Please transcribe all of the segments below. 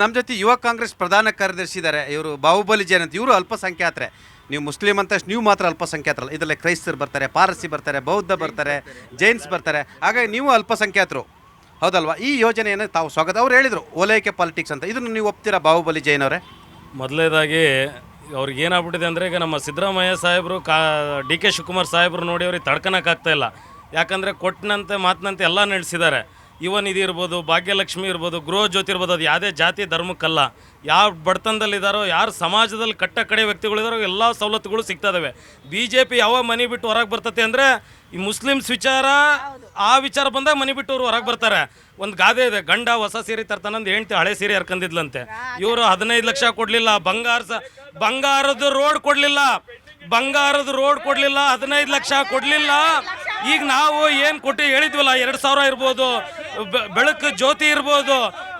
ನಮ್ಮ ಜೊತೆ ಯುವ ಕಾಂಗ್ರೆಸ್ ಪ್ರಧಾನ ಕಾರ್ಯದರ್ಶಿ ಇದ್ದಾರೆ. ಇವರು ಬಾಹುಬಲಿ ಜೈನ್ ಅಂತ. ಇವರು ಅಲ್ಪಸಂಖ್ಯಾತರೆ. ನೀವು ಮುಸ್ಲಿಂ ಅಂತ ನೀವು ಮಾತ್ರ ಅಲ್ಪಸಂಖ್ಯಾತರಲ್ಲ. ಇದರಲ್ಲಿ ಕ್ರೈಸ್ತರು ಬರ್ತಾರೆ, ಪಾರಸಿ ಬರ್ತಾರೆ, ಬೌದ್ಧ ಬರ್ತಾರೆ, ಜೈನ್ಸ್ ಬರ್ತಾರೆ. ಹಾಗಾಗಿ ನೀವು ಅಲ್ಪಸಂಖ್ಯಾತರು ಹೌದಲ್ವಾ? ಈ ಯೋಜನೆಯನ್ನು ತಾವು ಸ್ವಾಗತ. ಅವ್ರು ಹೇಳಿದರು ಓಲೈಕೆ ಪಾಲಿಟಿಕ್ಸ್ ಅಂತ. ಇದನ್ನು ನೀವು ಒಪ್ತೀರಾ ಬಾಹುಬಲಿ ಜೈನ್ ಅವರೇ? ಮೊದಲನೇದಾಗಿ ಅವ್ರಿಗೆ ಏನಾಗ್ಬಿಟ್ಟಿದೆ ಅಂದರೆ, ಈಗ ನಮ್ಮ ಸಿದ್ದರಾಮಯ್ಯ ಸಾಹೇಬರು ಡಿ ಕೆ ಶಿವಕುಮಾರ್ ಸಾಹೇಬರು ನೋಡಿ ಅವ್ರಿಗೆ ತಡ್ಕೊಳಕ್ಕಾಗ್ತಾ ಇಲ್ಲ. ಯಾಕಂದರೆ ಕೊಟ್ಟನಂತೆ ಮಾತಿನಂತೆ ಎಲ್ಲ ನಡೆಸಿದ್ದಾರೆ. ಇವನ್ ಇದಿರ್ಬೋದು, ಭಾಗ್ಯಲಕ್ಷ್ಮಿ ಇರ್ಬೋದು, ಗೃಹ ಜ್ಯೋತಿ ಇರ್ಬೋದು, ಅದು ಯಾವುದೇ ಜಾತಿ ಧರ್ಮಕ್ಕಲ್ಲ. ಯಾವ ಬಡತನದಲ್ಲಿದ್ದಾರೋ, ಯಾರು ಸಮಾಜದಲ್ಲಿ ಕಟ್ಟ ಕಡೆ ವ್ಯಕ್ತಿಗಳಿದಾರೋ ಎಲ್ಲ ಸವಲತ್ತುಗಳು ಸಿಗ್ತಾ ಇದ್ದಾವೆ. BJP ಯಾವ ಮನೆ ಬಿಟ್ಟು ಹೊರಗೆ ಬರ್ತತೆ ಅಂದರೆ, ಈ ಮುಸ್ಲಿಮ್ಸ್ ವಿಚಾರ ಆ ವಿಚಾರ ಬಂದಾಗ ಮನೆ ಬಿಟ್ಟು ಅವರು ಹೊರಗೆ ಬರ್ತಾರೆ. ಒಂದು ಗಾದೆ ಇದೆ, ಗಂಡ ಹೊಸ ಸೀರೆ ತರ್ತಾನಂದು ಹೆಂಡ್ತಿ ಹಳೆ ಸೀರೆ ಹರ್ಕೊಂಡಿದ್ಲಂತೆ. ಇವರು 15 ಲಕ್ಷ ಕೊಡಲಿಲ್ಲ, ಬಂಗಾರದ ರೋಡ್ ಕೊಡಲಿಲ್ಲ, 15 ಲಕ್ಷ ಕೊಡಲಿಲ್ಲ. ಈಗ ನಾವು ಏನು ಕೊಟ್ಟು ಹೇಳಿದ್ವಲ್ಲ, 2000 ಇರ್ಬೋದು, ಬೆಳಕು ಜ್ಯೋತಿ ಇರ್ಬೋದು,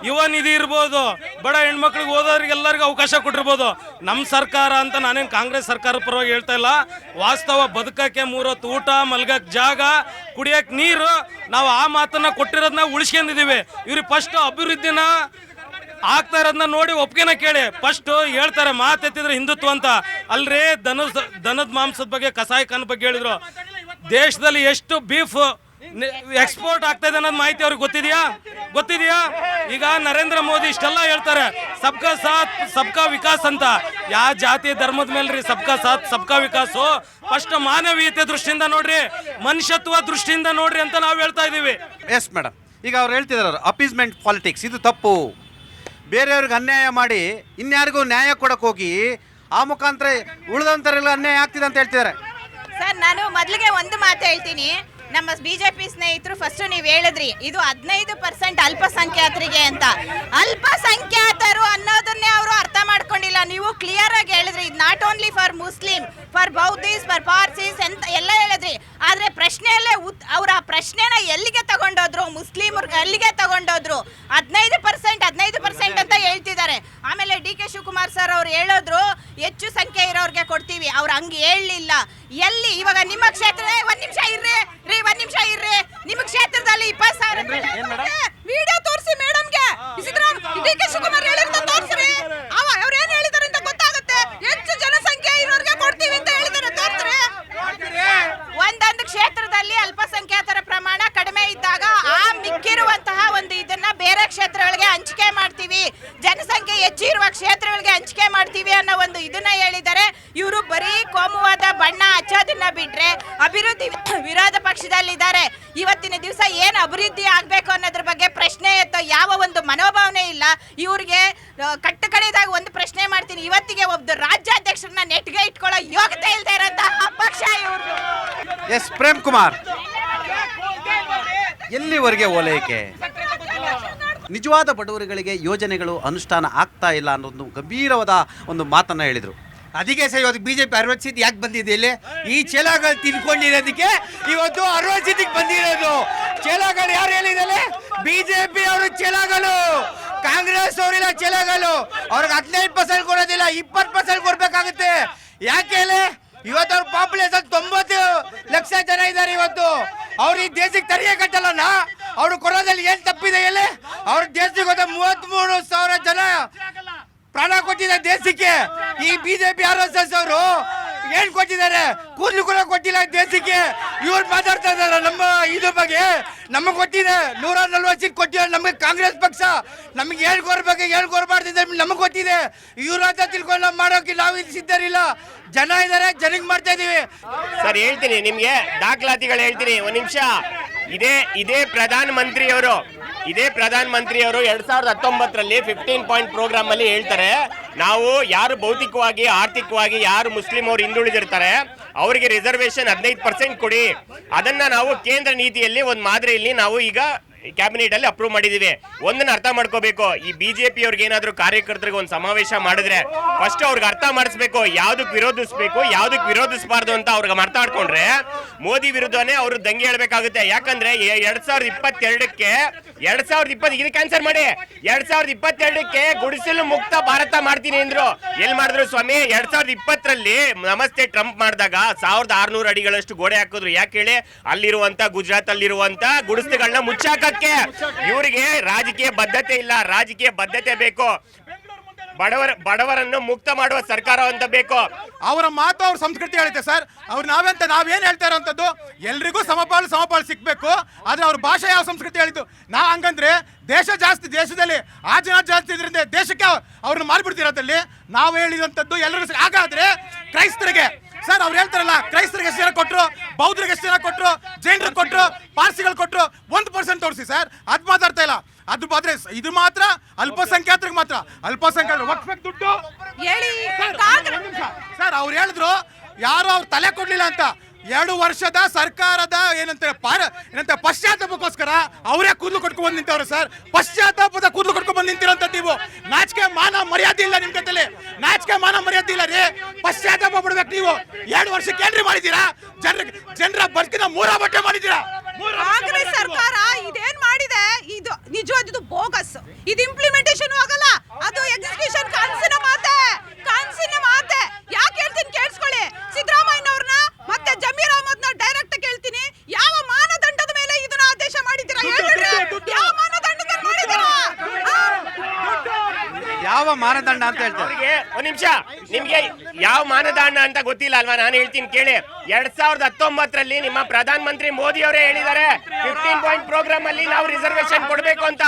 ಯುವ ನಿಧಿ ಇರ್ಬೋದು, ಬಡ ಹೆಣ್ಮಕ್ಳಿಗೆ ಓದೋರಿಗೆಲ್ಲರಿಗೂ ಅವಕಾಶ ಕೊಟ್ಟಿರ್ಬೋದು. ನಮ್ಮ ಸರ್ಕಾರ ಅಂತ ನಾನೇನು ಕಾಂಗ್ರೆಸ್ ಸರ್ಕಾರ ಪರವಾಗಿ ಹೇಳ್ತಾ ಇಲ್ಲ. ವಾಸ್ತವ ಬದುಕಕ್ಕೆ 3 ಹೊತ್ತು ಊಟ, ಮಲ್ಗಕ್ಕೆ ಜಾಗ, ಕುಡಿಯೋಕ್ಕೆ ನೀರು, ನಾವು ಆ ಮಾತನ್ನು ಕೊಟ್ಟಿರೋದನ್ನ ಉಳಿಸ್ಕೊಂಡಿದ್ದೀವಿ. ಇವ್ರಿಗೆ ಫಸ್ಟ್ ಅಭಿವೃದ್ಧಿನ ಆಗ್ತಾ ಇರೋದನ್ನ ನೋಡಿ ಒಪ್ಪಿಗೆನ ಕೇಳಿ. ಫಸ್ಟು ಹೇಳ್ತಾರೆ ಮಾತೆತ್ತಿದ್ರೆ ಹಿಂದುತ್ವ ಅಂತ. ಅಲ್ರೇ ದನದ ಮಾಂಸದ ಬಗ್ಗೆ, ಕಸಾಯಿಖಾನ ಬಗ್ಗೆ ಹೇಳಿದ್ರು. ದೇಶದಲ್ಲಿ ಎಷ್ಟು ಬೀಫ್ ಎಕ್ಸ್ಪೋರ್ಟ್ ಆಗ್ತಾ ಇದೆ ಅನ್ನೋದು ಮಾಹಿತಿ ಅವ್ರಿಗೆ ಗೊತ್ತಿದೆಯಾ? ಈಗ ನರೇಂದ್ರ ಮೋದಿ ಇಷ್ಟೆಲ್ಲ ಹೇಳ್ತಾರೆ, ಸಬ್ಕಾ ಸಾಥ್ ಸಬ್ಕಾ ವಿಕಾಸ್ ಅಂತ. ಯಾವ ಜಾತಿ ಧರ್ಮದ ಮೇಲೆ ರೀ ಸಬ್ಕಾ ಸಾಥ್ ಸಬ್ಕಾ ವಿಕಾಸು? ಫಸ್ಟ್ ಮಾನವೀಯತೆ ದೃಷ್ಟಿಯಿಂದ ನೋಡ್ರಿ, ಮನುಷ್ಯತ್ವ ದೃಷ್ಟಿಯಿಂದ ನೋಡ್ರಿ ಅಂತ ನಾವು ಹೇಳ್ತಾ ಇದ್ದೀವಿ. ಎಸ್ ಮೇಡಮ್, ಈಗ ಅವ್ರು ಹೇಳ್ತಿದ್ದಾರೆ ಅಪೀಸ್ಮೆಂಟ್ ಪಾಲಿಟಿಕ್ಸ್, ಇದು ತಪ್ಪು. ಬೇರೆಯವ್ರಿಗೆ ಅನ್ಯಾಯ ಮಾಡಿ ಇನ್ಯಾರಿಗೂ ನ್ಯಾಯ ಕೊಡಕ್ಕೆ ಹೋಗಿ ಆ ಮುಖಾಂತರ ಉಳಿದಂಥವ್ರಿಗೆಲ್ಲ ಅನ್ಯಾಯ ಆಗ್ತಿದೆ ಅಂತ ಹೇಳ್ತಿದ್ದಾರೆ. ಸರ್, ನಾನು ಮೊದಲಿಗೆ ಒಂದು ಮಾತು ಹೇಳ್ತೀನಿ. ನಮ್ಮ BJP ಸ್ನೇಹಿತರು ಫಸ್ಟ್ ನೀವು ಹೇಳಿದ್ರಿ ಇದು 15% ಅಲ್ಪಸಂಖ್ಯಾತರಿಗೆ ಅಂತ. ಅಲ್ಪಸಂಖ್ಯಾತರು ಅನ್ನೋದನ್ನೇ ಅವರು ಅರ್ಥ ಮಾಡ್ಕೊಂಡಿಲ್ಲ. ನೀವು ಕ್ಲಿಯರ್ ಆಗಿ ಹೇಳಿದ್ರಿ, ಇದು not only for Muslim, for Buddhists, for Parsis ಅಂತ ಎಲ್ಲ ಹೇಳಿದ್ರಿ. ಆದರೆ ಪ್ರಶ್ನೆಯಲ್ಲೇ ಅವ್ರ ಆ ಪ್ರಶ್ನೆನ ಎಲ್ಲಿಗೆ ತಗೊಂಡೋದ್ರು? ಮುಸ್ಲಿಮರ್ಗೆ ಎಲ್ಲಿಗೆ ತಗೊಂಡೋದ್ರು? 15% ಅಂತ ಹೇಳ್ತಿದ್ದಾರೆ. ಆಮೇಲೆ DK ಶಿವಕುಮಾರ್ ಸರ್ ಅವ್ರು ಹೇಳಿದ್ರು ಹೆಚ್ಚು ಸಂಖ್ಯೆ ಇರೋರಿಗೆ ಕೊಡ್ತೀವಿ. ಅವ್ರು ಹಂಗೆ ಹೇಳಲಿಲ್ಲ. ಎಲ್ಲಿ ಇವಾಗ ನಿಮ್ಮ ಕ್ಷೇತ್ರ, ಒಂದ್ ನಿಮಿಷ ಇರ್ರಿ, ನಿಮ್ಮ ಕ್ಷೇತ್ರದಲ್ಲಿ 20,000 ವಿಡಿಯೋ ತೋರಿಸಿ ಮೇಡಮ್ಗೆ. DK ಶಿವಕುಮಾರ್ ಹೇಳಿರೋದು ತೋರಿಸ್ರಿ. ಅವ್ರು ಏನ್ ಹೇಳಿದಾರೆ ಅಂತ ಗೊತ್ತಾಗುತ್ತೆ. ಹೆಚ್ಚು ಜನಸಂಖ್ಯೆ ಇರೋರಿಗೆ ಕೊಡ್ತೀವಿ ಅಂತ ಹೇಳಿದಾರೆ, ತೋರಿಸ್ರಿ. ಒಂದೊಂದು ಕ್ಷೇತ್ರದಲ್ಲಿ ಅಲ್ಪಸಂಖ್ಯಾತರ ಪ್ರಮಾಣ ಕಡಿಮೆ ಇದ್ದಾಗ ಆ ಮಿಕ್ಕಿರುವಂತಹ ಒಂದು ಇದನ್ನ ಬೇರೆ ಕ್ಷೇತ್ರಗಳಿಗೆ ಹಂಚಿಕೆ ಮಾಡ್ತೀವಿ, ಜನಸಂಖ್ಯೆ ಹೆಚ್ಚಿರುವ ಕ್ಷೇತ್ರಗಳಿಗೆ ಹಂಚಿಕೆ ಮಾಡ್ತೀವಿ ಅನ್ನೋ ಒಂದು ಇದನ್ನ ಹೇಳಿದ್ದಾರೆ. ಇವರು ಬರೀ ಕೋಮುವಾದ ಬಣ್ಣ ಹಚ್ಚೋದನ್ನ ಬಿಟ್ರೆ ಅಭಿವೃದ್ಧಿ ವಿರೋಧ ಪಕ್ಷದಲ್ಲಿದ್ದಾರೆ. ಇವತ್ತಿನ ದಿವಸ ಏನು ಅಭಿವೃದ್ಧಿ ಆಗ್ಬೇಕು ಅನ್ನೋದ್ರ ಬಗ್ಗೆ ಪ್ರಶ್ನೆ ಎತ್ತೋ ಯಾವ ಒಂದು ಮನೋಭಾವನೆ ಇಲ್ಲ ಇವ್ರಿಗೆ. ಕಟ್ಟ ಕಡೆದಾಗ ಒಂದು ಪ್ರಶ್ನೆ ಮಾಡ್ತೀನಿ, ಇವತ್ತಿಗೆ ಒಬ್ಬ ರಾಜ್ಯಾಧ್ಯಕ್ಷರನ್ನ ನೆಟ್ಗೆ ಇಟ್ಕೊಳ್ಳೋ ಯೋಗ್ಯತೆ ಇಲ್ಲದೆ ಇರೋಂತಹ ಪಕ್ಷ ಇವರು. ಎಸ್ ಪ್ರೇಮ್ ಕುಮಾರ್, ಎಲ್ಲಿವರೆಗೆ ಓಲೈಕೆ? ನಿಜವಾದ ಬಡವರುಗಳಿಗೆ ಯೋಜನೆಗಳು ಅನುಷ್ಠಾನ ಆಗ್ತಾ ಇಲ್ಲ ಅನ್ನೋದು ಗಂಭೀರವಾದ ಒಂದು ಮಾತನ್ನು ಹೇಳಿದರು. ಅದಕ್ಕೆ ಸರ್ ಇವತ್ತು BJP 60 ಸೀಟ್ ಯಾಕೆ ಬಂದಿದೆ? ಇಲ್ಲಿ ಈ ಚೇಲಾಗಳು ತಿನ್ಕೊಂಡಿರೋದಕ್ಕೆ ಇವತ್ತು 60 ಸೀಟಿಗೆ ಬಂದಿರೋದು. ಚೇಲಾಗಳು ಯಾರು ಹೇಳಿದ್ದಾರೆ? BJP ಅವರು ಚೇಲಾಗಳು, ಕಾಂಗ್ರೆಸ್ ಅವರಿಲ್ಲ ಚೇಲಾಗಳು. ಅವ್ರಿಗೆ 15% ಕೊಡೋದಿಲ್ಲ, 20% ಕೊಡ್ಬೇಕಾಗುತ್ತೆ. ಯಾಕೆ ಹೇಳಿ? ಇವತ್ತು ಅವ್ರ ಪಾಪ್ಯುಲೇಷನ್ 90 ಲಕ್ಷ ಜನ ಇದ್ದಾರೆ. ಇವತ್ತು ಅವ್ರು ಈ ದೇಶಕ್ಕೆ ತೆರಿಗೆ ಕಟ್ಟಲ್ಲ. ಅವ್ರು ಕೊಡೋದ್ರಲ್ಲಿ ಏನು ತಪ್ಪಿದೆ ಹೇಳಿ? ಅವ್ರ ದೇಶಕ್ಕೆ 33,000 ಜನ ಪ್ರಾಣ ಕೊಟ್ಟಿದ್ದಾರೆ ದೇಶಕ್ಕೆ. ಈ BJP RSS ಅವರು ಏನ್ ಕೊಟ್ಟಿದ್ದಾರೆ? ಕೂದಲು ಕೂಡ ಕೊಟ್ಟಿಲ್ಲ ದೇಶಕ್ಕೆ. ಇವ್ರು ಮಾತಾಡ್ತಾ ಇದಾರೆ ನಮ್ಮ ಇದ್ರ ಬಗ್ಗೆ. ನಮಗೆ ಕೊಟ್ಟಿದೆ 140 ಸೀಟ್ ಕೊಟ್ಟಿದ್ದಾರೆ ನಮಗೆ ಕಾಂಗ್ರೆಸ್ ಪಕ್ಷ. ನಮಗೆ ಏನು ಕೊಡ್ಬೇಕು ಏನು ಕೊಡಬಾರ್ದಿದೆ ನಮಗೆ ಗೊತ್ತಿದೆ. ಇವ್ರ ಅಂತ ತಿಳ್ಕೊಂಡು ಮಾಡೋಕೆ ನಾವು ಇಲ್ಲಿ ಸಿದ್ಧರಿಲ್ಲ. ಜನ ಇದ್ದಾರೆ, ಜನಕ್ಕೆ ಮಾಡ್ತಾ ಇದೀವಿ. ಸರ್ ಹೇಳ್ತೀನಿ ನಿಮ್ಗೆ, ದಾಖಲಾತಿಗಳು ಹೇಳ್ತೀನಿ. ಒಂದ್ ನಿಮಿಷ. ಇದೇ ಪ್ರಧಾನಮಂತ್ರಿಯವರು 2019ರಲ್ಲಿ 15 ಪಾಯಿಂಟ್ ಪ್ರೋಗ್ರಾಮ್ ಅಲ್ಲಿ ಹೇಳ್ತಾರೆ, ನಾವು ಯಾರು ಭೌತಿಕವಾಗಿ ಆರ್ಥಿಕವಾಗಿ ಯಾರು ಮುಸ್ಲಿಂ ಅವರು ಹಿಂದುಳಿದಿರ್ತಾರೆ ಅವರಿಗೆ ರಿಸರ್ವೇಶನ್ 15% ಕೊಡಿ. ಅದನ್ನ ನಾವು ಕೇಂದ್ರ ನೀತಿಯಲ್ಲಿ ಒಂದು ಮಾದರಿಯಲ್ಲಿ ನಾವು ಈಗ ಕ್ಯಾಬಿನೆಟ್ ಅಲ್ಲಿ ಅಪ್ರೂವ್ ಮಾಡಿದೀವಿ. ಒಂದನ್ನ ಅರ್ಥ ಮಾಡ್ಕೋಬೇಕು, ಈ BJP ಅವ್ರಿಗೆ ಏನಾದ್ರು ಕಾರ್ಯಕರ್ತರಿಗೆ ಒಂದು ಸಮಾವೇಶ ಮಾಡಿದ್ರೆ ಫಸ್ಟ್ ಅವ್ರಿಗೆ ಅರ್ಥ ಮಾಡಿಸ್ಬೇಕು, ಯಾವ್ದಕ್ ವಿರೋಧಿಸ್ಬೇಕು ಯಾವ್ದಕ್ ವಿರೋಧಿಸಬಾರ್ದು ಅಂತ ಅವ್ರಿಗೆ ಅರ್ಥ ಮಾಡ್ಕೊಂಡ್ರೆ ಮೋದಿ ವಿರುದ್ಧನೇ ಅವರು ದಂಗೆ ಹೇಳ್ಬೇಕಾಗುತ್ತೆ. ಯಾಕಂದ್ರೆ 2022ಕ್ಕೆ ಇದು ಕ್ಯಾನ್ಸಲ್ ಮಾಡಿ 2022ಕ್ಕೆ ಗುಡಿಸಲು ಮುಕ್ತ ಭಾರತ ಮಾಡ್ತೀನಿ ಅಂದ್ರು. ಎಲ್ಲಿ ಮಾಡಿದ್ರು ಸ್ವಾಮಿ? 2020ರಲ್ಲಿ ನಮಸ್ತೆ ಟ್ರಂಪ್ ಮಾಡಿದಾಗ 1600 ಅಡಿಗಳಷ್ಟು ಗೋಡೆ ಹಾಕಿದ್ರು. ಯಾಕೆ ಹೇಳಿ? ಅಲ್ಲಿರುವಂತ ಗುಜರಾತ್ ಅಲ್ಲಿರುವಂತ ಗುಡಿಸಲುಗಳನ್ನ ಮುಚ್ಚಾಕ ಮುಚ್ಚಕ್ಕೆ ಇವರಿಗೆ ರಾಜಕೀಯ ಬದ್ಧತೆ ಇಲ್ಲ. ರಾಜಕೀಯ ಬದ್ಧತೆ ಬೇಕು. ಬಡವರನ್ನು ಮುಕ್ತ ಮಾಡುವ ಸರ್ಕಾರ ಅಂತ ಬೇಕು. ಅವರ ಮಾತು ಅವ್ರ ಸಂಸ್ಕೃತಿ ಹೇಳುತ್ತೆ ಸರ್. ಅವ್ರು ನಾವೇನ್ ಹೇಳ್ತಾ ಇರೋಂಥದ್ದು ಎಲ್ರಿಗೂ ಸಮಪಾಲು ಸಿಕ್ಬೇಕು. ಆದ್ರೆ ಅವ್ರ ಭಾಷೆ ಯಾವ ಸಂಸ್ಕೃತಿ ಹೇಳಿದ್ದು ನಾ ಹಂಗಂದ್ರೆ ದೇಶ ಜಾಸ್ತಿ, ದೇಶದಲ್ಲಿ ಆ ಜನ ಜಾಸ್ತಿ ಇದರಿಂದ ದೇಶಕ್ಕೆ ಅವ್ರನ್ನ ಮಾರ್ಬಿಡ್ತಿರೋದಲ್ಲಿ ನಾವು ಹೇಳಿದಂಥದ್ದು ಎಲ್ರಿಗೂ. ಹಾಗಾದ್ರೆ ಕ್ರೈಸ್ತರಿಗೆ ಸರ್ ಅವ್ರು ಹೇಳ್ತಾರಲ್ಲ, ಕ್ರೈಸ್ತರಿಗೆ ಎಷ್ಟು ಜನ ಕೊಟ್ಟರು, ಬೌದ್ಧರಿಗೆ ಎಷ್ಟು ಜನ ಕೊಟ್ಟರು, ಜೈನರಿಗೆ ಕೊಟ್ಟರು, ಪಾರ್ಸಿಗಳು ಕೊಟ್ಟರು, 1% ತೋರಿಸಿ ಸರ್. ಅದು ಮಾತಾಡ್ತಾ ಇಲ್ಲ. ಅದು ಮಾತ್ರ ಇದು ಮಾತ್ರ ಅಲ್ಪಸಂಖ್ಯಾತರಿಗೆ ಮಾತ್ರ. ಅಲ್ಪಸಂಖ್ಯಾತರು ವಕ್ಫ್ ದುಡ್ಡು ಹೇಳಿ ಸರ್. ಅವ್ರು ಹೇಳಿದ್ರು ಯಾರು ಅವ್ರು ತಲೆ ಕೊಡ್ಲಿಲ್ಲ ಅಂತ. 2 ವರ್ಷದ ಸರ್ಕಾರದ ಏನಂತ ಪಶ್ಚಾತ್ತಾಪಕ್ಕೋಸ್ಕರ ಅವರೇ ಕೂದಲು ಕಟ್ಕೊಂಡು ಬಂದು ನಿಂತವ್ರೆ ಸರ್. ಪಶ್ಚಾತ್ತಾಪದ ಕೂದಲು ಕಟ್ಕೊಂಡು ಬಂದು ನಿಂತಿರೋಂಥದ್ದು ನೀವು. ನಾಚಿಕೆ ಮಾನ ಮರ್ಯಾದೆ ಇಲ್ಲ ನಿಮ್ ಕತ್ತಲ್ಲಿ. ನಾಚಿಕೆ ಮಾನ ಮರ್ಯಾದೆ ಇಲ್ಲ ರೀ. ಪಶ್ಚಾತ್ತಾಪ ಪಡ್ಬೇಕು ನೀವು. 2 ವರ್ಷಕ್ಕೆ ಏನ್ರಿ ಮಾಡಿದ್ದೀರಾ? ಜನರ ಬದುಕಿನ 3 ಬಟ್ಟೆ ಮಾಡಿದ್ದೀರಾ. ಕಾಂಗ್ರೆಸ್ ಸರ್ಕಾರ ಇದೇನ್ ಮಾಡಿದೆ, ಇದು ನಿಜವಾದ ಬೋಗಸ್. ಇದು ಇಂಪ್ಲಿಮೆಂಟೇಷನ್ ಆಗಲ್ಲ. ಅದು ಎಕ್ಸಿಕ್ಯೂಷನ್ ಕನಸಿನ ಮಾತೆ. ಯಾಕೆ ಹೇಳ್ತೀನಿ ಕೇಳಿಸ್ಕೊಳ್ಳಿ. ಸಿದ್ದರಾಮಯ್ಯನವ್ರನ್ನ ಮತ್ತೆ ಜಮೀರ್ ಅಹಮದ್ನ ಡೈರೆಕ್ಟ್ ಕೇಳ್ತೀನಿ, ಯಾವ ಮಾನದಂಡದ ಮೇಲೆ ಇದನ್ನ ಆದೇಶ ಮಾಡಿದ್ದೀರಾ? ಯಾವ ಮಾನದಂಡದ ಮೇಲೆ ಮಾಡಿದ್ದೀರಾ? ಯಾವ ಮಾನದಂಡ ಅಂತ ಹೇಳ್ತಾರೆ. ಅವರಿಗೆ ಒಂದ್ ನಿಮಿಷ, ನಿಮ್ಗೆ ಯಾವ ಮಾನದಂಡ ಅಂತ ಗೊತ್ತಿಲ್ಲ ಅಲ್ವಾ? ನಾನು ಹೇಳ್ತೀನಿ ಕೇಳಿ. 2019ರಲ್ಲಿ ನಿಮ್ಮ ಪ್ರಧಾನ ಮಂತ್ರಿ ಮೋದಿ ಅವರೇ ಹೇಳಿದ್ದಾರೆ 15 ಪಾಯಿಂಟ್ ಪ್ರೋಗ್ರಾಮ್ ಅಲ್ಲಿ ನಾವು ರಿಸರ್ವೇಶನ್ ಕೊಡಬೇಕು ಅಂತ.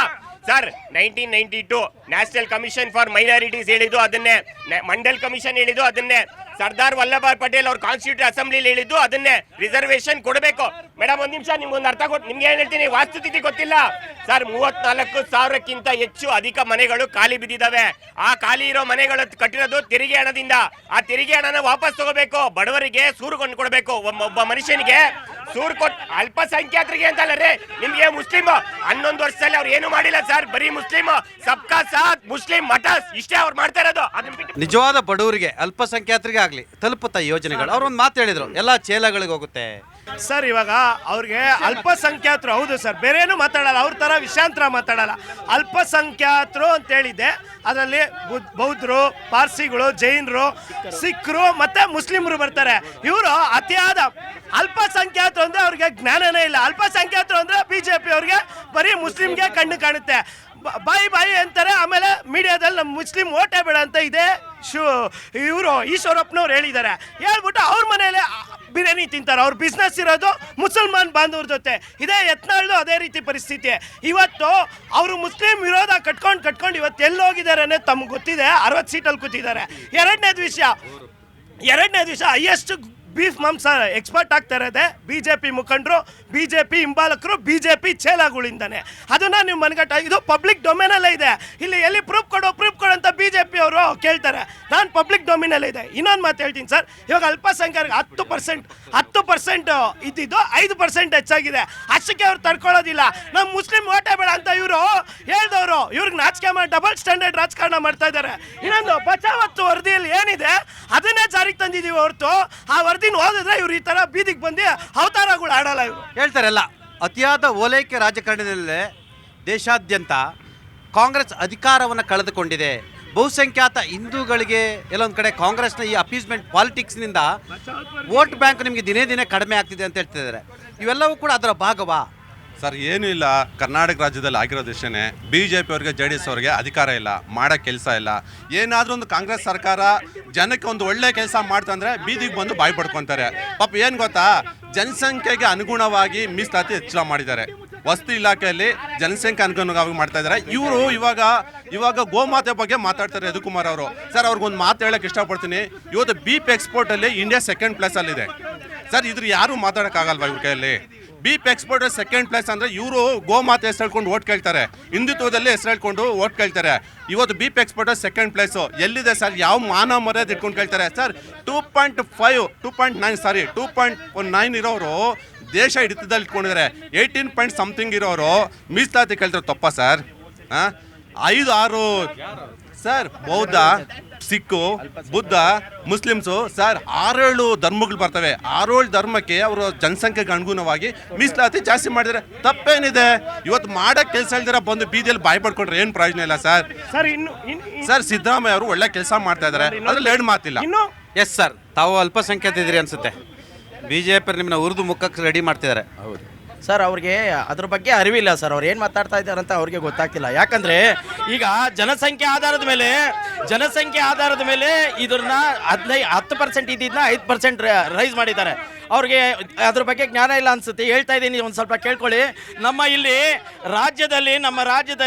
Sir 1992 national commission for minorities ಹೇಳಿದ್ದು ಅದನ್ನೇ, ಮಂಡಲ್ ಕಮಿಷನ್ ಹೇಳಿದ್ದು ಅದನ್ನೇ, ಸರ್ದಾರ್ ವಲ್ಲಭಾಯ್ ಪಟೇಲ್ ಅವ್ರ ಕಾನ್ಸ್ಟಿಟ್ಯೂಟ್ ಅಸೆಂಬ್ಲಿ ಹೇಳಿದ್ದು ಅದನ್ನೇ, ರಿಸರ್ವೇಶನ್ ಕೊಡಬೇಕು. ಮೇಡಮ್ ಒಂದ್ ನಿಮಿಷ, ನಿಮ್ಗೊಂದು ಅರ್ಥ ಕೊಟ್ಟು ನಿಮ್ಗೆ ಏನ್ ಹೇಳ್ತೀನಿ, ವಾಸ್ತುಸ್ಥಿತಿ ಗೊತ್ತಿಲ್ಲ ಸರ್. 34,000ಕ್ಕಿಂತ ಹೆಚ್ಚು ಅಧಿಕ ಮನೆಗಳು ಖಾಲಿ ಬಿದ್ದಿದ್ದಾವೆ. ಆ ಖಾಲಿ ಇರೋ ಮನೆಗಳು ಕಟ್ಟಿರೋದು ತೆರಿಗೆ ಹಣದಿಂದ. ಆ ತೆರಿಗೆ ಹಣನ ವಾಪಸ್ ತಗೋಬೇಕು. ಬಡವರಿಗೆ ಸೂರು ಕೊಂಡು ಕೊಡಬೇಕು. ಒಬ್ಬ ಮನುಷ್ಯನಿಗೆ ಸೂರು ಕೊಟ್ಟು, ಅಲ್ಪಸಂಖ್ಯಾತರಿಗೆ ಅಂತಲ್ಲ ರೀ. ನಿಮ್ಗೆ ಮುಸ್ಲಿಂ 11 ವರ್ಷದಲ್ಲಿ ಅವ್ರು ಏನು ಮಾಡಿಲ್ಲ ಸರ್. ಬರೀ ಮುಸ್ಲಿಂ ಸಬ್ಕಾ ಸಾಥ್ ಮುಸ್ಲಿಂ ಮಠಸ್ ಇಷ್ಟೇ ಅವ್ರು ಮಾಡ್ತಾ ಇರೋದು. ನಿಜವಾದ ಬಡವರಿಗೆ ಅಲ್ಪಸಂಖ್ಯಾತರಿಗೆ ಆಗ್ಲಿ ತಲುಪುತ್ತಾ ಯೋಜನೆಗಳು. ಅವ್ರು ಒಂದು ಮಾತು ಹೇಳಿದ್ರು, ಎಲ್ಲ ಚೇಲಗಳಿಗೆ ಹೋಗುತ್ತೆ ಸರ್. ಇವಾಗ ಅವ್ರಿಗೆ ಅಲ್ಪಸಂಖ್ಯಾತರು ಹೌದು ಸರ್, ಬೇರೇನು ಮಾತಾಡಲ್ಲ. ಅವ್ರ ತರ ವಿಷಾಂತರ ಮಾತಾಡಲ್ಲ. ಅಲ್ಪಸಂಖ್ಯಾತರು ಅಂತ ಹೇಳಿದೆ, ಅದರಲ್ಲಿ ಬೌದ್ಧರು, ಪಾರ್ಸಿಗಳು, ಜೈನರು, ಸಿಖ್ರು ಮತ್ತೆ ಮುಸ್ಲಿಮರು ಬರ್ತಾರೆ. ಇವರು ಅತಿಯಾದ ಅಲ್ಪಸಂಖ್ಯಾತರು ಅಂದ್ರೆ ಅವ್ರಿಗೆ ಜ್ಞಾನನೇ ಇಲ್ಲ. ಅಲ್ಪಸಂಖ್ಯಾತರು ಅಂದ್ರೆ ಬಿಜೆಪಿ ಅವ್ರಿಗೆ ಬರೀ ಮುಸ್ಲಿಂಗೆ ಕಣ್ಣು ಕಾಣುತ್ತೆ. ಬಾಯಿ ಅಂತಾರೆ. ಆಮೇಲೆ ಮೀಡಿಯಾದಲ್ಲಿ ನಮ್ಮ ಮುಸ್ಲಿಂ ಓಟೇ ಬೇಡ ಅಂತ ಇದೆ ಇವರು ಈಶ್ವರಪ್ಪನವ್ರು ಹೇಳಿದ್ದಾರೆ. ಹೇಳ್ಬಿಟ್ಟು ಅವ್ರ ಮನೇಲೆ ಬಿರಿಯಾನಿ ತಿಂತಾರೆ. ಅವ್ರ ಬಿಸ್ನೆಸ್ ಇರೋದು ಮುಸಲ್ಮಾನ್ ಬಾಂಧವ್ರ ಜೊತೆ. ಇದೇ ಯತ್ನಾಳ್ದು ಅದೇ ರೀತಿ ಪರಿಸ್ಥಿತಿ. ಇವತ್ತು ಅವರು ಮುಸ್ಲಿಂ ವಿರೋಧ ಕಟ್ಕೊಂಡು ಇವತ್ತು ಎಲ್ಲಿ ಹೋಗಿದ್ದಾರೆ ಅನ್ನೋದು ತಮ್ಗೆ ಗೊತ್ತಿದೆ. 60 ಸೀಟಲ್ಲಿ ಕೂತಿದ್ದಾರೆ. ಎರಡನೇದು ವಿಷಯ ಹೈಯೆಸ್ಟ್ ಬೀಫ್ ಮಾಂಸ ಎಕ್ಸ್ಪರ್ಟ್ ಆಗ್ತಾ ಇರೋದೆ ಬಿಜೆಪಿ ಮುಖಂಡರು, ಬಿಜೆಪಿ ಹಿಂಬಾಲಕರು, ಬಿಜೆಪಿ ಚೇಲಾಗಳಿಂದಾನೆ. ಅದನ್ನ ನೀವು ಮನಗಟ್ಟ, ಇದು ಪಬ್ಲಿಕ್ ಡೊಮೇನಲ್ಲೇ ಇದೆ. ಇಲ್ಲಿ ಎಲ್ಲಿ ಪ್ರೂಫ್ ಕೊಡು ಅಂತ ಬಿಜೆಪಿ ಅವರು ಕೇಳ್ತಾರೆ. ನಾನು ಪಬ್ಲಿಕ್ ಡೊಮೇನಲ್ಲೇ ಇದೆ. ಇನ್ನೊಂದು ಮಾತು ಹೇಳ್ತೀನಿ ಸರ್. ಇವಾಗ ಅಲ್ಪಸಂಖ್ಯಾತರಿಗೆ 10% ಇದ್ದಿದ್ದು 5% ಹೆಚ್ಚಾಗಿದೆ. ಅಷ್ಟಕ್ಕೆ ಅವ್ರು ತಡ್ಕೊಳ್ಳೋದಿಲ್ಲ. ನಮ್ಮ ಮುಸ್ಲಿಂ ಓಟೇ ಬೇಡ ಅಂತ ಇವರು ಹೇಳ್ದವರು. ಇವ್ರಿಗೆ ನಾಚಿಕೆ ಮಾಡಿ ಡಬಲ್ ಸ್ಟ್ಯಾಂಡರ್ಡ್ ರಾಜಕಾರಣ ಮಾಡ್ತಾ ಇದ್ದಾರೆ. ಇನ್ನೊಂದು ಬಚಾವತ್ತು ವರದಿಯಲ್ಲಿ ಏನಿದೆ ಅದನ್ನೇ ಜಾರಿಗೆ ತಂದಿದ್ದೀವಿ ಹೊರತು ಆ ವರದಿ ಓದಿದ್ರೆ ಇವ್ರು ಈ ತರ ಬೀದಿಗೆ ಬಂದು ಅವತಾರಗಳು ಆಡಲ್ಲ. ಇವರು ಹೇಳ್ತಾರಲ್ಲ, ಅತಿಯಾದ ಓಲೈಕೆ ರಾಜಕಾರಣದಲ್ಲೇ ದೇಶಾದ್ಯಂತ ಕಾಂಗ್ರೆಸ್ ಅಧಿಕಾರವನ್ನು ಕಳೆದುಕೊಂಡಿದೆ. ಬಹುಸಂಖ್ಯಾತ ಹಿಂದೂಗಳಿಗೆ ಎಲ್ಲೊಂದು ಕಡೆ ಕಾಂಗ್ರೆಸ್ನ ಈ ಅಪೀಸ್ಮೆಂಟ್ ಪಾಲಿಟಿಕ್ಸ್ನಿಂದ ವೋಟ್ ಬ್ಯಾಂಕ್ ನಿಮಗೆ ದಿನೇ ಕಡಿಮೆ ಆಗ್ತಿದೆ ಅಂತ ಹೇಳ್ತಿದ್ದಾರೆ. ಇವೆಲ್ಲವೂ ಕೂಡ ಅದರ ಭಾಗವಾ ಸರ್? ಏನೂ ಇಲ್ಲ. ಕರ್ನಾಟಕ ರಾಜ್ಯದಲ್ಲಿ ಆಗಿರೋದು ಇಷ್ಟೇ. BJP ಅವ್ರಿಗೆ JDS ಅವ್ರಿಗೆ ಅಧಿಕಾರ ಇಲ್ಲ, ಮಾಡೋ ಕೆಲಸ ಇಲ್ಲ. ಏನಾದರೂ ಒಂದು ಕಾಂಗ್ರೆಸ್ ಸರ್ಕಾರ ಜನಕ್ಕೆ ಒಂದು ಒಳ್ಳೆ ಕೆಲಸ ಮಾಡ್ತಂದ್ರೆ ಬೀದಿಗೆ ಬಂದು ಬಾಯಿ ಪಡ್ಕೊತಾರೆ. ಪಾಪ ಏನು ಗೊತ್ತಾ, ಜನಸಂಖ್ಯೆಗೆ ಅನುಗುಣವಾಗಿ ಮೀಸಲಾತಿ ಹೆಚ್ಚಳ ಮಾಡಿದ್ದಾರೆ. ವಸತಿ ಇಲಾಖೆಯಲ್ಲಿ ಜನಸಂಖ್ಯೆ ಅನುಗುಣವಾಗಿ ಮಾಡ್ತಾ ಇದ್ದಾರೆ. ಇವರು ಇವಾಗ ಗೋಮಾತೆ ಬಗ್ಗೆ ಮಾತಾಡ್ತಾರೆ ಯದುಕುಮಾರ್ ಅವರು. ಸರ್ ಅವ್ರಿಗೊಂದು ಮಾತು ಹೇಳಕ್ಕೆ ಇಷ್ಟಪಡ್ತೀನಿ. ಇವತ್ತು ಬೀಫ್ ಎಕ್ಸ್ಪೋರ್ಟಲ್ಲಿ ಇಂಡಿಯಾ 2nd ಪ್ಲೇಸಲ್ಲಿದೆ ಸರ್. ಇದ್ರ ಯಾರು ಮಾತಾಡೋಕ್ಕಾಗಲ್ವಾ ಇವ್ರ ಕೈಯಲ್ಲಿ? ಬೀಫ್ ಎಕ್ಸ್ಪೋರ್ಟ್ 2nd ಪ್ಲೇಸ್ ಅಂದರೆ ಇವರು ಗೋಮಾತೆ ಹೆಸರು ಹೇಳ್ಕೊಂಡು ಓಟ್ ಕೇಳ್ತಾರೆ. ಹಿಂದುತ್ವದಲ್ಲಿ ಹೆಸರು ಹೇಳ್ಕೊಂಡು ಓಟ್ ಕೇಳ್ತಾರೆ. ಇವತ್ತು ಬೀಫ್ ಎಕ್ಸ್ಪೋರ್ಟ್ 2nd ಪ್ಲೇಸು ಎಲ್ಲಿದೆ ಸರ್? ಯಾವ ಮಾನ ಮರ್ಯಾದೆ ಇಟ್ಕೊಂಡು ಕೇಳ್ತಾರೆ ಸರ್? 2.9 ಇರೋರು ದೇಶ ಹಿಡಿತದಲ್ಲಿ ಇಟ್ಕೊಂಡಿದ್ದಾರೆ. 18 ಪಾಯಿಂಟ್ ಸಮಥಿಂಗ್ ಇರೋರು ಮೀಸಲಾತಿ ಕೇಳ್ತಾರೆ. ತಪ್ಪ ಸರ್? 5-6 ಸರ್ ಬೌದ್ಧ, ಸಿಕ್ಕು, ಬುದ್ಧ, ಮುಸ್ಲಿಮ್ಸು ಸರ್ 6-7 ಧರ್ಮಗಳು ಬರ್ತವೆ. 6-7 ಧರ್ಮಕ್ಕೆ ಅವರು ಜನಸಂಖ್ಯೆಗೆ ಅನುಗುಣವಾಗಿ ಮೀಸಲಾತಿ ಜಾಸ್ತಿ ಮಾಡಿದರೆ ತಪ್ಪೇನಿದೆ? ಇವತ್ತು ಮಾಡೋ ಕೆಲಸ ಇಲ್ದಿರ ಬಂದು ಬೀದಿಯಲ್ಲಿ ಬಾಯಿ ಪಡ್ಕೊಂಡ್ರೆ ಏನು ಪ್ರಯೋಜನ ಇಲ್ಲ ಸರ್. ಸರ್ ಸಿದ್ದರಾಮಯ್ಯ ಅವರು ಒಳ್ಳೆ ಕೆಲಸ ಮಾಡ್ತಾ ಇದ್ದಾರೆ, ಅದ್ರಲ್ಲಿ 2 ಮಾತಿಲ್ಲ. ಎಸ್ ಸರ್, ತಾವು ಅಲ್ಪಸಂಖ್ಯಾತ ಇದ್ದೀರಿ ಅನ್ಸುತ್ತೆ. BJP ನಿಮ್ಮನ್ನ ಉರಿದು ಮುಖಕ್ಕೆ ರೆಡಿ ಮಾಡ್ತಿದ್ದಾರೆ. ಹೌದು. ಸರ್ ಅವ್ರಿಗೆ ಅದ್ರ ಬಗ್ಗೆ ಅರಿವಿಲ್ಲ ಸರ್. ಅವ್ರು ಏನು ಮಾತಾಡ್ತಾ ಇದ್ದಾರೆ ಅಂತ ಅವ್ರಿಗೆ ಗೊತ್ತಾಗ್ತಿಲ್ಲ. ಯಾಕಂದರೆ ಈಗ ಜನಸಂಖ್ಯೆ ಆಧಾರದ ಮೇಲೆ ಇದನ್ನ 10% ಇದ್ದಿದ್ದನ್ನ 5% ರೈಸ್ ಮಾಡಿದ್ದಾರೆ. ಅವ್ರಿಗೆ ಅದ್ರ ಬಗ್ಗೆ ಜ್ಞಾನ ಇಲ್ಲ ಅನ್ಸುತ್ತೆ. ಹೇಳ್ತಾ ಇದ್ದೀನಿ, ಒಂದು ಸ್ವಲ್ಪ ಕೇಳ್ಕೊಳ್ಳಿ. ನಮ್ಮ ರಾಜ್ಯದಲ್ಲಿ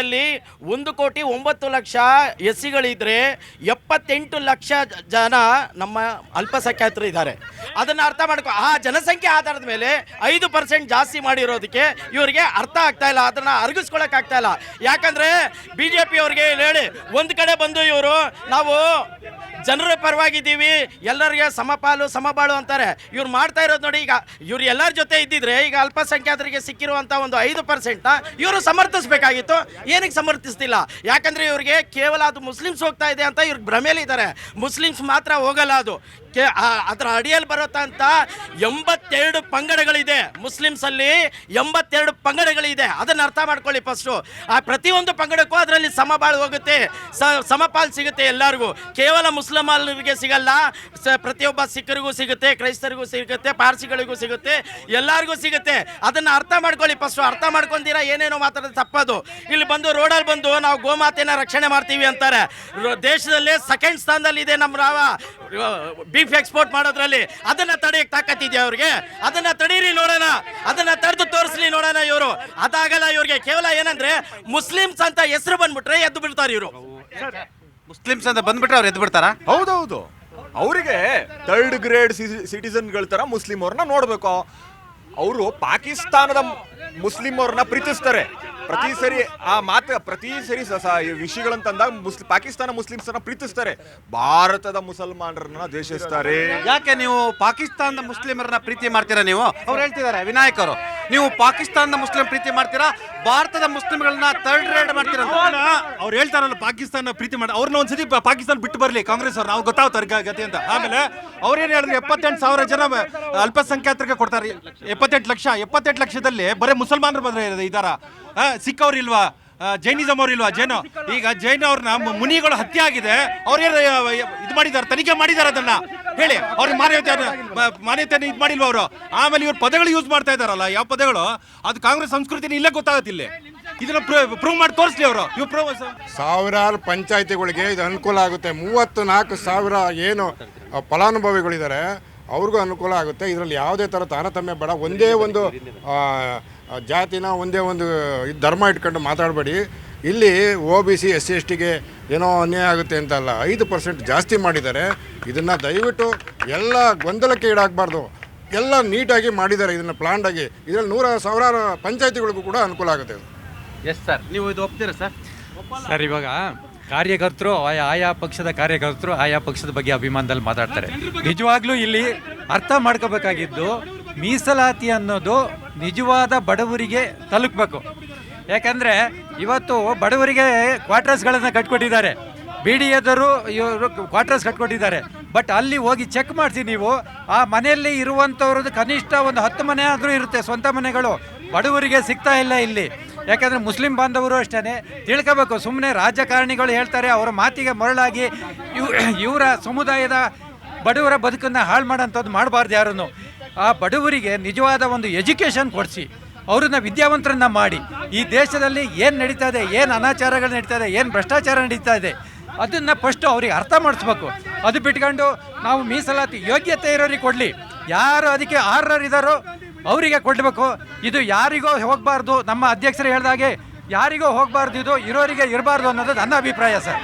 1,09,00,000 ಎಸ್ಸಿಗಳಿದ್ರೆ 78 ಲಕ್ಷ ಜನ ನಮ್ಮ ಅಲ್ಪಸಂಖ್ಯಾತರು ಇದ್ದಾರೆ. ಅದನ್ನು ಅರ್ಥ ಮಾಡ್ಕೊ. ಆ ಜನಸಂಖ್ಯೆ ಆಧಾರದ ಮೇಲೆ 5% ಜಾಸ್ತಿ ಮಾಡಿರೋದಕ್ಕೆ ಇವರಿಗೆ ಅರ್ಥ ಆಗ್ತಾ ಇಲ್ಲ, ಅದನ್ನು ಅರಗಿಸ್ಕೊಳಕ್ ಆಗ್ತಾ ಇಲ್ಲ. ಯಾಕಂದ್ರೆ BJP ಅವ್ರಿಗೆ ಹೇಳಿ ಒಂದು ಕಡೆ ಬಂದು ಇವರು ನಾವು ಜನರ ಪರವಾಗಿದ್ದೀವಿ, ಎಲ್ಲರಿಗೆ ಸಮಬಾಳು ಅಂತಾರೆ. ಇವ್ರು ಮಾಡ್ತಾ ಇರೋದು ನೋಡಿ. ಈಗ ಇವ್ರು ಎಲ್ಲರ ಜೊತೆ ಇದ್ದಿದ್ರೆ ಈಗ ಅಲ್ಪಸಂಖ್ಯಾತರಿಗೆ ಸಿಕ್ಕಿರುವಂಥ ಒಂದು 5% ಇವರು ಸಮರ್ಥಿಸಬೇಕಾಗಿತ್ತು. ಏನಕ್ಕೆ ಸಮರ್ಥಿಸ್ತಿಲ್ಲ? ಯಾಕಂದ್ರೆ ಇವ್ರಿಗೆ ಕೇವಲ ಅದು ಮುಸ್ಲಿಮ್ಸ್ ಹೋಗ್ತಾ ಇದೆ ಅಂತ ಇವ್ರಿಗೆ ಭ್ರಮೆಯಲ್ಲಿದ್ದಾರೆ. ಮುಸ್ಲಿಮ್ಸ್ ಮಾತ್ರ ಹೋಗಲ್ಲ, ಅದು ಅದರ ಅಡಿಯಲ್ಲಿ ಬರುತ್ತಂತ 82 ಪಂಗಡಗಳಿದೆ. ಮುಸ್ಲಿಮ್ಸಲ್ಲಿ 82 ಪಂಗಡಗಳಿದೆ. ಅದನ್ನು ಅರ್ಥ ಮಾಡ್ಕೊಳ್ಳಿ ಫಸ್ಟು. ಆ ಪ್ರತಿಯೊಂದು ಪಂಗಡಕ್ಕೂ ಅದರಲ್ಲಿ ಸಮಬಾಳು ಹೋಗುತ್ತೆ, ಸಮಪಾಲು ಸಿಗುತ್ತೆ ಎಲ್ಲರಿಗೂ. ಕೇವಲ ಮುಸ್ಲಿಮರಿಗೆ ಸಿಗಲ್ಲ, ಪ್ರತಿಯೊಬ್ಬ ಸಿಖ್ಖರಿಗೂ ಸಿಗುತ್ತೆ, ಕ್ರೈಸ್ತರಿಗೂ ಸಿಗುತ್ತೆ, ಪಾರ್ಸಿಗಳಿಗೂ ಸಿಗುತ್ತೆ, ಎಲ್ಲರಿಗೂ ಸಿಗುತ್ತೆ. ಅದನ್ನು ಅರ್ಥ ಮಾಡ್ಕೊಳ್ಳಿ ಫಸ್ಟು. ಅರ್ಥ ಮಾಡ್ಕೊಂತೀರಾ ಏನೇನೋ ಮಾತಾಡೋದು ತಪ್ಪದು. ಇಲ್ಲಿ ಬಂದು ರೋಡಲ್ಲಿ ಬಂದು ನಾವು ಗೋಮಾತೆನ ರಕ್ಷಣೆ ಮಾಡ್ತೀವಿ ಅಂತಾರೆ. ದೇಶದಲ್ಲೇ 2nd ಸ್ಥಾನದಲ್ಲಿ ಇದೆ ನಮ್ಮ ಬೀಫ್ ಎಕ್ಸ್ಪೋರ್ಟ್ ಮಾಡೋದ್ರಲ್ಲಿ. ಅದನ್ನ ತಡೆಯಕ್ಕೆ ತಾಕತ್ತಿದೆಯಾ ಅವ್ರಿಗೆ? ಅದನ್ನ ತಡೀರಿ ನೋಡೋಣ, ಅದನ್ನ ತಡೆದು ತೋರಿಸ್ಲಿ ನೋಡೋಣ. ಇವರು ಅದಾಗಲ್ಲ. ಇವ್ರಿಗೆ ಕೇವಲ ಏನಂದ್ರೆ ಮುಸ್ಲಿಮ್ಸ್ ಅಂತ ಹೆಸರು ಬಂದ್ಬಿಟ್ರೆ ಎದ್ದು ಬಿಡ್ತಾರೆ ಇವರು. ಮುಸ್ಲಿಮ್ಸ್ ಅಂತ ಬಂದ್ಬಿಟ್ರೆ ಅವ್ರು ಎದ್ದು ಬಿಡ್ತಾರಾ? ಹೌದೌದು, ಅವರಿಗೆ 3rd ಗ್ರೇಡ್ ಸಿಟಿಸನ್ಗಳ ತರ ಮುಸ್ಲಿಂ ಅವ್ರನ್ನ ನೋಡ್ಬೇಕು. ಅವರು ಪಾಕಿಸ್ತಾನದ ಮುಸ್ಲಿಂ ಅವ್ರನ್ನ ಪ್ರೀತಿಸ್ತಾರೆ. ಪ್ರತಿ ಸರಿ ವಿಷಯಗಳಂತಂದಾಗ ಪಾಕಿಸ್ತಾನ ಮುಸ್ಲಿಮ್ಸನ್ನ ಪ್ರೀತಿಸ್ತಾರೆ, ಭಾರತದ ಮುಸಲ್ಮಾನರನ್ನ ದ್ವೇಷಿಸ್ತಾರೆ. ಯಾಕೆ ನೀವು ಪಾಕಿಸ್ತಾನದ ಮುಸ್ಲಿಮರನ್ನ ಪ್ರೀತಿ ಮಾಡ್ತೀರಾ? ನೀವು ಅವ್ರು ಹೇಳ್ತಿದ್ದಾರೆ ವಿನಾಯಕ್ ಅವರು, ನೀವು ಪಾಕಿಸ್ತಾನದ ಮುಸ್ಲಿಂ ಪ್ರೀತಿ ಮಾಡ್ತೀರಾ, ಭಾರತದ ಮುಸ್ಲಿಂಗಳನ್ನ 3rd ರೇಟ್ ಮಾಡ್ತೀರಾ? ಅವ್ರು ಹೇಳ್ತಾರಲ್ಲ ಪಾಕಿಸ್ತಾನ ಪ್ರೀತಿ ಮಾಡಿ, ಅವ್ರನ್ನ ಒಂದ್ಸತಿ ಪಾಕಿಸ್ತಾನ ಬಿಟ್ಟು ಬರ್ಲಿ ಕಾಂಗ್ರೆಸ್ ಅವ್ರು, ನಾವು ಗೊತ್ತಾಗ್ತಾರೆ ಗತಿ ಅಂತ. ಆಮೇಲೆ ಅವ್ರೇನು ಹೇಳಿದ್ರು 78,000 ಜನ ಅಲ್ಪಸಂಖ್ಯಾತರಿಗೆ ಕೊಡ್ತಾರೆ. 78 ಲಕ್ಷದಲ್ಲಿ ಬರೀ ಮುಸಲ್ಮಾನರು ಬಂದ್ರೆ ಇದಾರ? ಸಿಖ್ ಅವ್ರು ಇಲ್ವಾ? ಜೈನಿಸಮ್ ಅವ್ರು ಇಲ್ವಾ? ಈಗ ಜೈನ ಅವ್ರನ್ನ ಮುನಿಗಳು ಹತ್ಯೆ ಆಗಿದೆ, ಅವ್ರೇನು ಇದು ಮಾಡಿದ್ದಾರೆ, ತನಿಖೆ ಮಾಡಿದ್ದಾರೆ. ಅದನ್ನ ಹೇಳಿ, ಅವ್ರಿಗೆ ಮಾನ್ಯತೆ ಇದು ಮಾಡಿಲ್ವ ಅವರು? ಆಮೇಲೆ ಇವ್ರು ಪದಗಳು ಯೂಸ್ ಮಾಡ್ತಾ ಇದಾರಲ್ಲ, ಯಾವ ಪದಗಳು? ಅದು ಕಾಂಗ್ರೆಸ್ ಸಂಸ್ಕೃತಿನ ಇಲ್ಲೇ ಗೊತ್ತಾಗತ್ತೆ. ಇಲ್ಲಿ ಇದನ್ನ ಪ್ರೂವ್ ಮಾಡಿ ತೋರಿಸ್ಲಿ ಅವರು. ಸಾವಿರಾರು ಪಂಚಾಯತಿಗಳಿಗೆ ಇದು ಅನುಕೂಲ ಆಗುತ್ತೆ. 34,000 ಏನು ಫಲಾನುಭವಿಗಳಿದ್ದಾರೆ ಅವ್ರಿಗೂ ಅನುಕೂಲ ಆಗುತ್ತೆ. ಇದರಲ್ಲಿ ಯಾವುದೇ ಥರ ತಾರತಮ್ಯ ಬೇಡ. ಒಂದೇ ಒಂದು ಜಾತಿನ ಒಂದೇ ಒಂದು ಧರ್ಮ ಇಟ್ಕೊಂಡು ಮಾತಾಡಬೇಡಿ. ಇಲ್ಲಿ OBC SC/STಗೆ ಏನೋ ಅನ್ಯಾಯ ಆಗುತ್ತೆ ಅಂತಲ್ಲ, 5% ಜಾಸ್ತಿ ಮಾಡಿದ್ದಾರೆ. ಇದನ್ನು ದಯವಿಟ್ಟು ಎಲ್ಲ ಗೊಂದಲಕ್ಕೆ ಈಡಾಗಬಾರ್ದು. ಎಲ್ಲ ನೀಟಾಗಿ ಮಾಡಿದ್ದಾರೆ, ಇದನ್ನು ಪ್ಲಾನ್ಡಾಗಿ. ಇದರಲ್ಲಿ ಸಾವಿರಾರು ಪಂಚಾಯತಿಗಳಿಗೂ ಕೂಡ ಅನುಕೂಲ ಆಗುತ್ತೆ. ಎಸ್ ಸರ್, ನೀವು ಇದು ಒಪ್ತೀರಾ ಸರ್? ಸರ್, ಇವಾಗ ಕಾರ್ಯಕರ್ತರು ಆಯಾ ಪಕ್ಷದ ಕಾರ್ಯಕರ್ತರು ಆಯಾ ಪಕ್ಷದ ಬಗ್ಗೆ ಅಭಿಮಾನದಲ್ಲಿ ಮಾತಾಡ್ತಾರೆ. ನಿಜವಾಗ್ಲೂ ಇಲ್ಲಿ ಅರ್ಥ ಮಾಡ್ಕೋಬೇಕಾಗಿದ್ದು, ಮೀಸಲಾತಿ ಅನ್ನೋದು ನಿಜವಾದ ಬಡವರಿಗೆ ತಲುಪಬೇಕು. ಯಾಕಂದರೆ ಇವತ್ತು ಬಡವರಿಗೆ ಕ್ವಾರ್ಟರ್ಸ್ಗಳನ್ನು ಕಟ್ಕೊಟ್ಟಿದ್ದಾರೆ, BDAದವರು ಇವರು ಕ್ವಾರ್ಟರ್ಸ್ ಕಟ್ಕೊಟ್ಟಿದ್ದಾರೆ. ಬಟ್ ಅಲ್ಲಿ ಹೋಗಿ ಚೆಕ್ ಮಾಡಿಸಿ ನೀವು, ಆ ಮನೆಯಲ್ಲಿ ಇರುವಂಥವ್ರದ್ದು ಕನಿಷ್ಠ ಒಂದು 10 ಮನೆ ಆದರೂ ಇರುತ್ತೆ, ಸ್ವಂತ ಮನೆಗಳು. ಬಡವರಿಗೆ ಸಿಗ್ತಾ ಇಲ್ಲ ಇಲ್ಲಿ. ಯಾಕಂದರೆ ಮುಸ್ಲಿಂ ಬಾಂಧವರು ಅಷ್ಟೇ ತಿಳ್ಕೋಬೇಕು. ಸುಮ್ಮನೆ ರಾಜಕಾರಣಿಗಳು ಹೇಳ್ತಾರೆ, ಅವರ ಮಾತಿಗೆ ಮರಳಾಗಿ ಇವರ ಸಮುದಾಯದ ಬಡವರ ಬದುಕನ್ನು ಹಾಳು ಮಾಡೋಂಥದ್ದು ಮಾಡಬಾರ್ದು ಯಾರನ್ನು. ಆ ಬಡವರಿಗೆ ನಿಜವಾದ ಒಂದು ಎಜುಕೇಷನ್ ಕೊಡಿಸಿ, ಅವ್ರನ್ನ ವಿದ್ಯಾವಂತರನ್ನ ಮಾಡಿ, ಈ ದೇಶದಲ್ಲಿ ಏನು ನಡೀತಾ ಇದೆ, ಏನು ಅನಾಚಾರಗಳು ನಡೀತಾ ಇದೆ, ಏನು ಭ್ರಷ್ಟಾಚಾರ ನಡೀತಾ ಇದೆ, ಅದನ್ನು ಫಸ್ಟು ಅವ್ರಿಗೆ ಅರ್ಥ ಮಾಡಿಸ್ಬೇಕು. ಅದು ಬಿಟ್ಕೊಂಡು ನಾವು ಮೀಸಲಾತಿ ಯೋಗ್ಯತೆ ಇರೋರಿಗೆ ಕೊಡಲಿ, ಯಾರು ಅದಕ್ಕೆ ಅರ್ಹರಿದ್ದಾರೋ ಅವರಿಗೆ ಕೊಡಬೇಕು. ಇದು ಯಾರಿಗೋ ಹೋಗಬಾರ್ದು. ನಮ್ಮ ಅಧ್ಯಕ್ಷರು ಹೇಳಿದಾಗೆ ಯಾರಿಗೋ ಹೋಗಬಾರ್ದು, ಇದು ಇರೋರಿಗೆ ಇರಬಾರ್ದು ಅನ್ನೋದು ನನ್ನ ಅಭಿಪ್ರಾಯ ಸರ್.